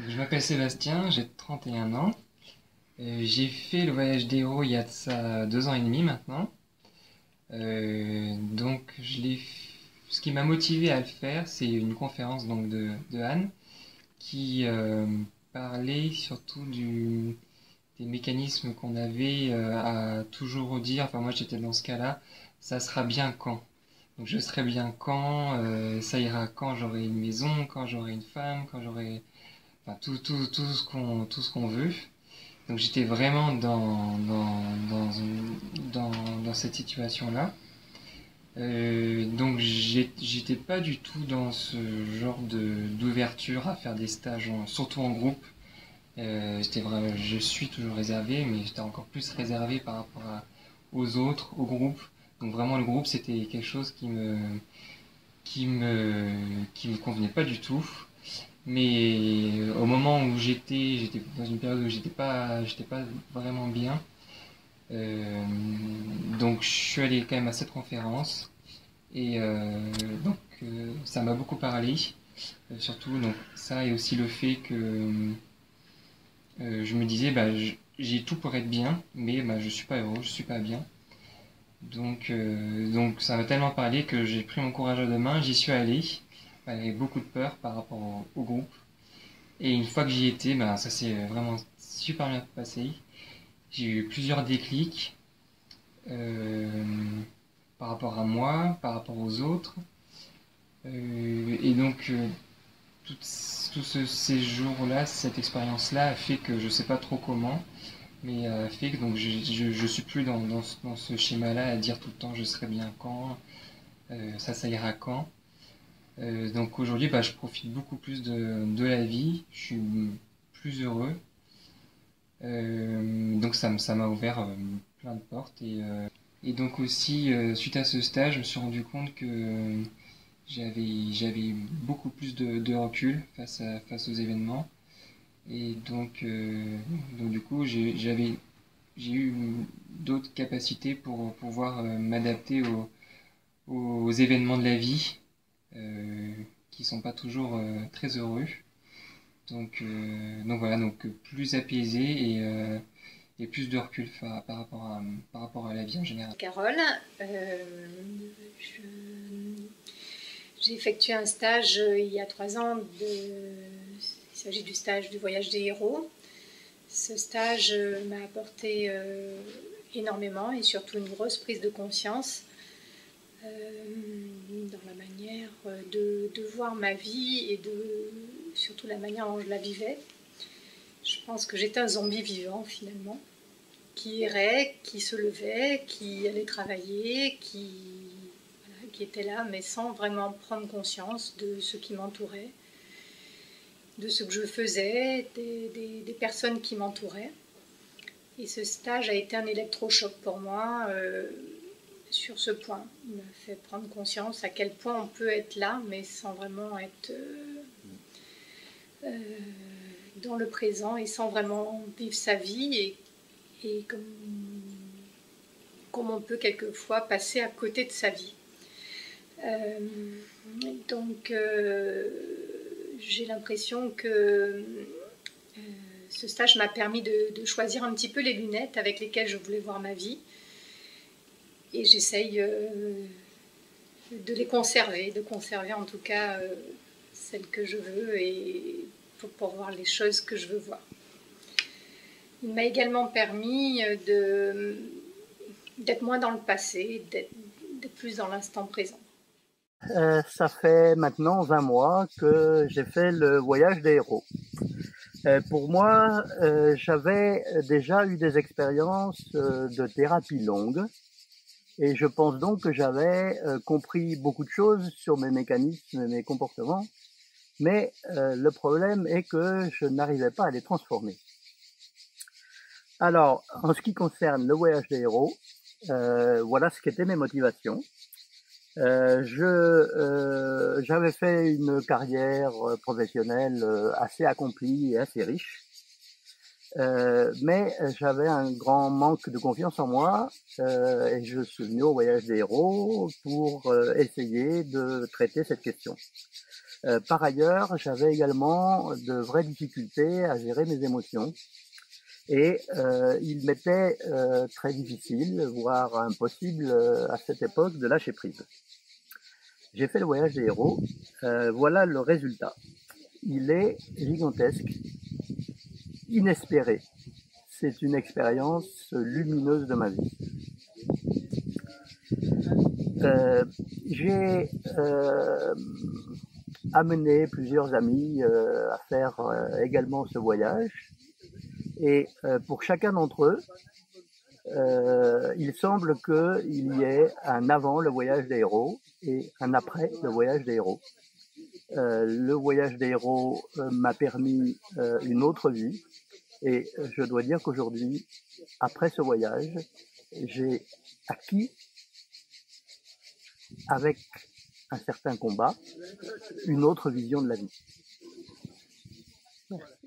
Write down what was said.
Je m'appelle Sébastien, j'ai 31 ans. J'ai fait le voyage des héros il y a de ça 2 ans et demi maintenant. Ce qui m'a motivé à le faire, c'est une conférence donc de Anne qui parlait surtout des mécanismes qu'on avait à toujours dire. Enfin, moi j'étais dans ce cas-là, ça sera bien quand. Donc je serai bien quand, ça ira quand j'aurai une maison, quand j'aurai une femme, quand j'aurai enfin, tout ce qu'on veut. Donc j'étais vraiment dans cette situation-là. Donc j'étais pas du tout dans ce genre d'ouverture à faire des stages, surtout en groupe. Je suis toujours réservé, mais j'étais encore plus réservé par rapport aux autres, au groupe. Donc vraiment le groupe c'était quelque chose qui me convenait pas du tout. Mais au moment où j'étais dans une période où j'étais pas vraiment bien. Euh, donc je suis allé quand même à cette conférence et ça m'a beaucoup parlé. Surtout donc ça et aussi le fait que je me disais bah j'ai tout pour être bien, mais bah je suis pas heureux, je suis pas bien. Donc ça m'a tellement parlé que j'ai pris mon courage à deux mains, j'y suis allé avec beaucoup de peur par rapport au groupe. Et une fois que j'y étais, ben, ça s'est vraiment super bien passé. J'ai eu plusieurs déclics euh, par rapport à moi, par rapport aux autres. Et donc, tout ce séjour-là, cette expérience-là a fait que je ne sais pas trop comment, mais a fait que donc, je suis plus dans ce schéma-là à dire tout le temps je serai bien quand, ça ira quand. Donc aujourd'hui, bah, je profite beaucoup plus de la vie, je suis plus heureux. Donc ça m'a ouvert plein de portes et donc aussi suite à ce stage, je me suis rendu compte que j'avais beaucoup plus de recul face aux événements et donc du coup j'ai eu d'autres capacités pour pouvoir m'adapter aux événements de la vie euh, qui sont pas toujours très heureux. Donc voilà, donc plus apaisé et plus de recul par rapport à la vie en général. Carole, j'ai effectué un stage il y a 3 ans. Il s'agit du stage du voyage des héros. Ce stage m'a apporté énormément et surtout une grosse prise de conscience dans la manière de voir ma vie et surtout la manière dont je la vivais. Je pense que j'étais un zombie vivant finalement, qui errait, qui se levait, qui allait travailler, qui était là, mais sans vraiment prendre conscience de ce qui m'entourait, de ce que je faisais, des personnes qui m'entouraient. Et ce stage a été un électrochoc pour moi sur ce point. Il m'a fait prendre conscience à quel point on peut être là, mais sans vraiment être dans le présent et sans vraiment vivre sa vie et comme on peut quelquefois passer à côté de sa vie. Donc j'ai l'impression que ce stage m'a permis de choisir un petit peu les lunettes avec lesquelles je voulais voir ma vie et j'essaye de les conserver, de conserver en tout cas celles que je veux et pour voir les choses que je veux voir. Il m'a également permis d'être moins dans le passé, d'être plus dans l'instant présent. Ça fait maintenant 20 mois que j'ai fait le voyage des héros. Pour moi, j'avais déjà eu des expériences de thérapie longue et je pense donc que j'avais compris beaucoup de choses sur mes mécanismes et mes comportements, mais le problème est que je n'arrivais pas à les transformer. Alors, en ce qui concerne le voyage des héros, voilà ce qu'étaient mes motivations. J'avais fait une carrière professionnelle assez accomplie et assez riche. Mais j'avais un grand manque de confiance en moi et je suis venu au voyage des héros pour essayer de traiter cette question. Par ailleurs, j'avais également de vraies difficultés à gérer mes émotions et il m'était très difficile, voire impossible à cette époque de lâcher prise. J'ai fait le voyage des héros, voilà le résultat. Il est gigantesque, inespéré. C'est une expérience lumineuse de ma vie. J'ai amené plusieurs amis à faire également ce voyage et pour chacun d'entre eux, il semble qu'il y ait un avant le voyage des héros et un après le voyage des héros. Le voyage des héros m'a permis une autre vie et je dois dire qu'aujourd'hui, après ce voyage, j'ai acquis avec un certain combat une autre vision de la vie. Merci.